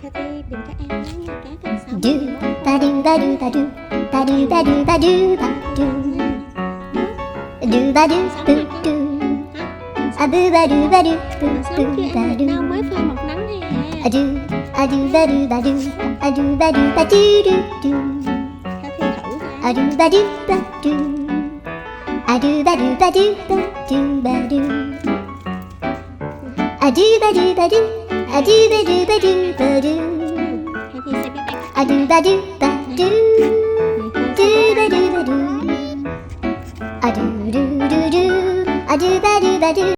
Theo Thi đừng có ăn nó nha, cá cần sống. Do ba do ba do ba do ba do ba do ba do ba do do ba do do do a do ba do ba do do Sống chứ ba ăn do được đâu, mới phơi một nắng thôi à. a do ba do ba do a do ba do ba do do do Theo Thi thử a nha. do ba do ba do a do ba do ba do ba do ba do a do ba do ba do a do ba do ba do ba do Theo Thi sẽ biết ăn. a do ba do ba do do ba do ba do a do do do do a do ba do ba do